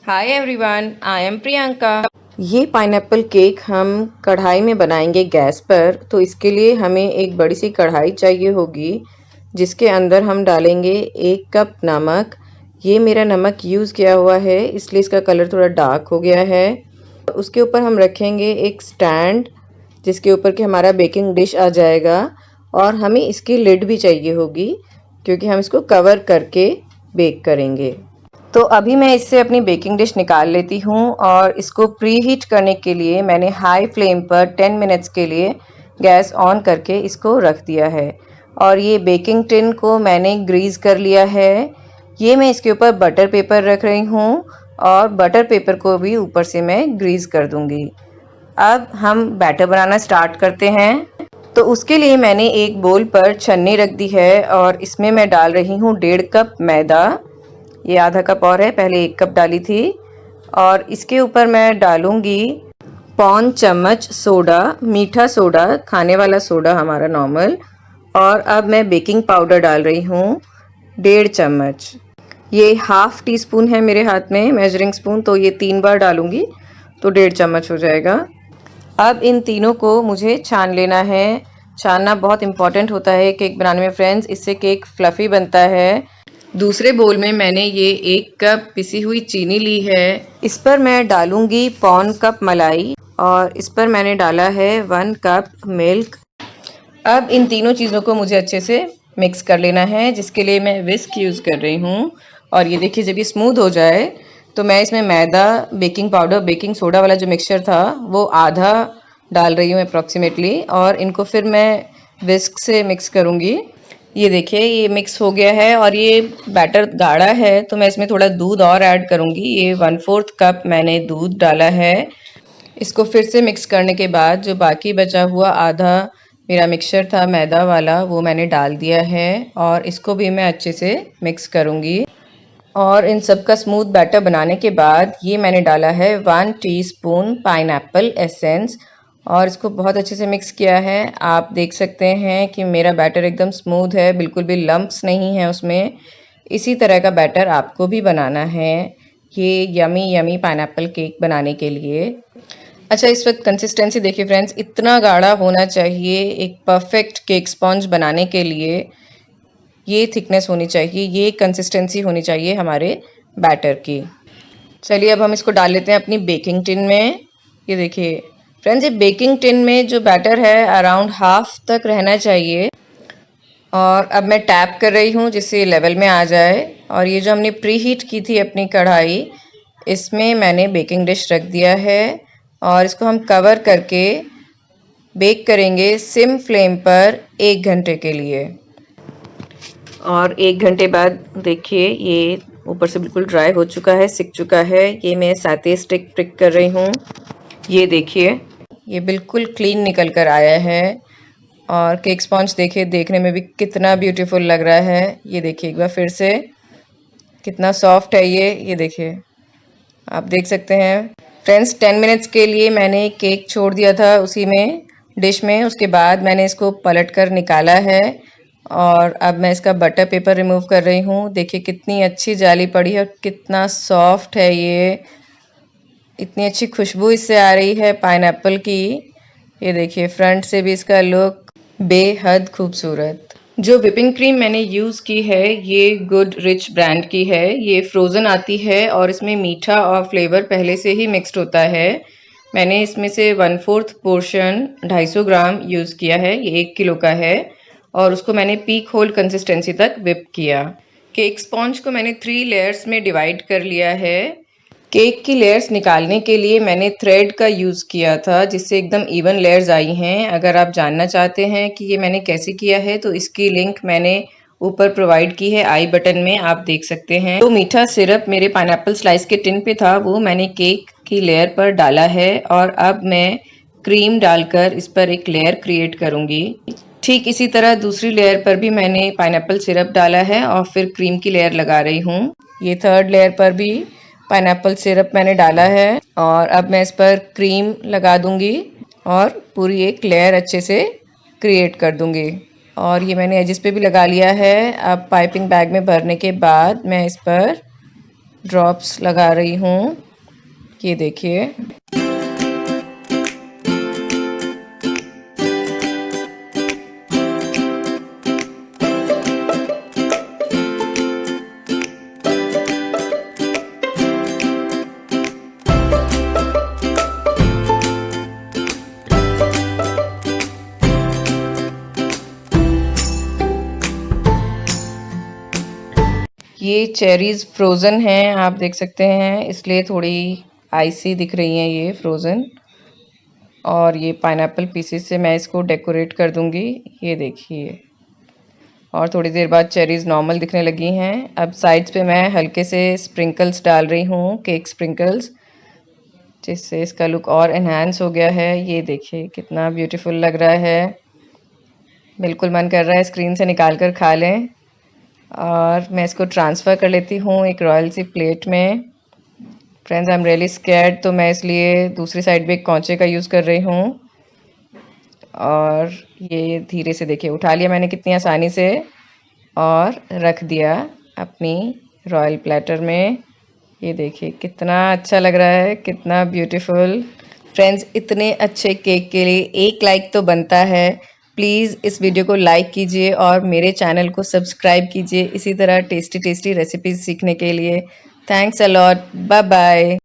Hi everyone, I am Priyanka. ये pineapple cake हम कढ़ाई में बनाएंगे गैस पर। तो इसके लिए हमें एक बड़ी सी कढ़ाई चाहिए होगी जिसके अंदर हम डालेंगे 1 कप नमक। ये मेरा नमक यूज़ किया हुआ है इसलिए इसका कलर थोड़ा डार्क हो गया है। उसके ऊपर हम रखेंगे एक स्टैंड जिसके ऊपर कि हमारा बेकिंग डिश आ जाएगा, और हमें इसकी लिड भी चाहिए होगी क्योंकि हम इसको कवर करके बेक करेंगे। तो अभी मैं इससे अपनी बेकिंग डिश निकाल लेती हूँ और इसको प्री हीट करने के लिए मैंने हाई फ्लेम पर 10 मिनट्स के लिए गैस ऑन करके इसको रख दिया है। और ये बेकिंग टिन को मैंने ग्रीस कर लिया है। ये मैं इसके ऊपर बटर पेपर रख रही हूँ और बटर पेपर को भी ऊपर से मैं ग्रीस कर दूँगी। अब हम बैटर बनाना स्टार्ट करते हैं। तो उसके लिए मैंने एक बोल पर छन्नी रख दी है और इसमें मैं डाल रही हूँ 1.5 कप मैदा। ये आधा कप और है, पहले 1 कप डाली थी। और इसके ऊपर मैं डालूंगी पौन चम्मच सोडा, मीठा सोडा, खाने वाला सोडा हमारा नॉर्मल। और अब मैं बेकिंग पाउडर डाल रही हूँ 1.5 चम्मच। ये हाफ टी स्पून है मेरे हाथ में मेजरिंग स्पून, तो ये 3 बार डालूंगी तो 1.5 चम्मच हो जाएगा। अब इन तीनों को मुझे छान लेना है। छानना बहुत इम्पॉर्टेंट होता है केक बनाने में फ्रेंड्स, इससे केक फ्लफ़ी बनता है। दूसरे बोल में मैंने ये 1 कप पिसी हुई चीनी ली है। इस पर मैं डालूंगी पौन कप मलाई और इस पर मैंने डाला है 1 कप मिल्क। अब इन तीनों चीज़ों को मुझे अच्छे से मिक्स कर लेना है, जिसके लिए मैं विस्क यूज़ कर रही हूँ। और ये देखिए, जब ये स्मूथ हो जाए तो मैं इसमें मैदा, बेकिंग पाउडर, बेकिंग सोडा वाला जो मिक्सचर था वो आधा डाल रही हूँ अप्रॉक्सीमेटली, और इनको फिर मैं विस्क से मिक्स करूँगी। ये देखिए, ये मिक्स हो गया है और ये बैटर गाढ़ा है तो मैं इसमें थोड़ा दूध और ऐड करूँगी। ये 1/4 कप मैंने दूध डाला है। इसको फिर से मिक्स करने के बाद जो बाकी बचा हुआ आधा मेरा मिक्सचर था मैदा वाला वो मैंने डाल दिया है और इसको भी मैं अच्छे से मिक्स करूँगी। और इन सब का स्मूथ बैटर बनाने के बाद ये मैंने डाला है 1 टीस्पून पाइनएप्पल एसेंस और इसको बहुत अच्छे से मिक्स किया है। आप देख सकते हैं कि मेरा बैटर एकदम स्मूथ है, बिल्कुल भी लम्प्स नहीं है उसमें। इसी तरह का बैटर आपको भी बनाना है ये यमी यमी पाइनएप्पल केक बनाने के लिए। अच्छा, इस वक्त कंसिस्टेंसी देखिए फ्रेंड्स, इतना गाढ़ा होना चाहिए एक परफेक्ट केक स्पॉन्ज बनाने के लिए। ये थिकनेस होनी चाहिए, ये कंसिस्टेंसी होनी चाहिए हमारे बैटर की। चलिए अब हम इसको डाल लेते हैं अपनी बेकिंग टिन में। ये देखिए फ्रेंड्स, ये बेकिंग टिन में जो बैटर है अराउंड हाफ तक रहना चाहिए। और अब मैं टैप कर रही हूँ जिससे लेवल में आ जाए। और ये जो हमने प्री हीट की थी अपनी कढ़ाई, इसमें मैंने बेकिंग डिश रख दिया है और इसको हम कवर करके बेक करेंगे सिम फ्लेम पर 1 घंटे के लिए। और 1 घंटे बाद देखिए ये ऊपर से बिल्कुल ड्राई हो चुका है, सिक चुका है। ये मैं साथे स्टिक प्रिक कर रही हूँ। ये देखिए, ये बिल्कुल क्लीन निकल कर आया है। और केक स्पॉन्ज देखिए, देखने में भी कितना ब्यूटीफुल लग रहा है। ये देखिए एक बार फिर से कितना सॉफ्ट है ये देखिए, आप देख सकते हैं फ्रेंड्स। 10 मिनट्स के लिए मैंने केक छोड़ दिया था उसी में डिश में, उसके बाद मैंने इसको पलट कर निकाला है। और अब मैं इसका बटर पेपर रिमूव कर रही हूँ। देखिए कितनी अच्छी जाली पड़ी है और कितना सॉफ्ट है ये, इतनी अच्छी खुशबू इससे आ रही है पाइनएप्पल की। ये देखिए फ्रंट से भी इसका लुक बेहद खूबसूरत। जो व्हिपिंग क्रीम मैंने यूज़ की है ये गुड रिच ब्रांड की है। ये फ्रोज़न आती है और इसमें मीठा और फ्लेवर पहले से ही मिक्स्ड होता है। मैंने इसमें से 1/4 पोर्शन 250 ग्राम यूज़ किया है। ये 1 किलो का है और उसको मैंने पीक होल कंसिस्टेंसी तक व्हिप किया। केक स्पॉन्ज को मैंने 3 लेयर्स में डिवाइड कर लिया है। केक की लेयर्स निकालने के लिए मैंने थ्रेड का यूज़ किया था जिससे एकदम इवन लेयर्स आई हैं। अगर आप जानना चाहते हैं कि ये मैंने कैसे किया है तो इसकी लिंक मैंने ऊपर प्रोवाइड की है आई बटन में, आप देख सकते हैं। तो मीठा सिरप मेरे पाइनएप्पल स्लाइस के टिन पे था, वो मैंने केक की लेयर पर डाला है और अब मैं क्रीम डालकर इस पर एक लेयर क्रिएट करूँगी। ठीक इसी तरह दूसरी लेयर पर भी मैंने पाइनएप्पल सिरप डाला है और फिर क्रीम की लेयर लगा रही हूँ। ये थर्ड लेयर पर भी पाइनएप्पल सिरप मैंने डाला है और अब मैं इस पर क्रीम लगा दूंगी और पूरी एक लेयर अच्छे से क्रिएट कर दूंगी। और ये मैंने एजिस पे भी लगा लिया है। अब पाइपिंग बैग में भरने के बाद मैं इस पर ड्रॉप्स लगा रही हूँ। ये देखिए। ये चेरीज़ फ्रोज़न हैं, आप देख सकते हैं, इसलिए थोड़ी आइसी दिख रही हैं ये फ्रोज़न। और ये पाइनएप्पल पीसेस से मैं इसको डेकोरेट कर दूंगी। ये देखिए। और थोड़ी देर बाद चेरीज़ नॉर्मल दिखने लगी हैं। अब साइड्स पे मैं हल्के से स्प्रिंकल्स डाल रही हूँ, केक स्प्रिंकल्स, जिससे इसका लुक और एनहांस हो गया है। ये देखिए कितना ब्यूटीफुल लग रहा है। बिल्कुल मन कर रहा है स्क्रीन से निकाल कर खा लें। और मैं इसको ट्रांसफ़र कर लेती हूँ एक रॉयल सी प्लेट में। Friends, I am really scared, तो मैं इसलिए दूसरी साइड पे एक कौंचे का यूज़ कर रही हूँ। और ये धीरे से देखिए उठा लिया मैंने कितनी आसानी से और रख दिया अपनी रॉयल प्लेटर में। ये देखिए कितना अच्छा लग रहा है, कितना ब्यूटीफुल। फ्रेंड्स, इतने अच्छे केक के लिए एक लाइक तो बनता है। प्लीज़ इस वीडियो को लाइक कीजिए और मेरे चैनल को सब्सक्राइब कीजिए इसी तरह टेस्टी टेस्टी रेसिपीज़ सीखने के लिए। Thanks a lot. Bye bye.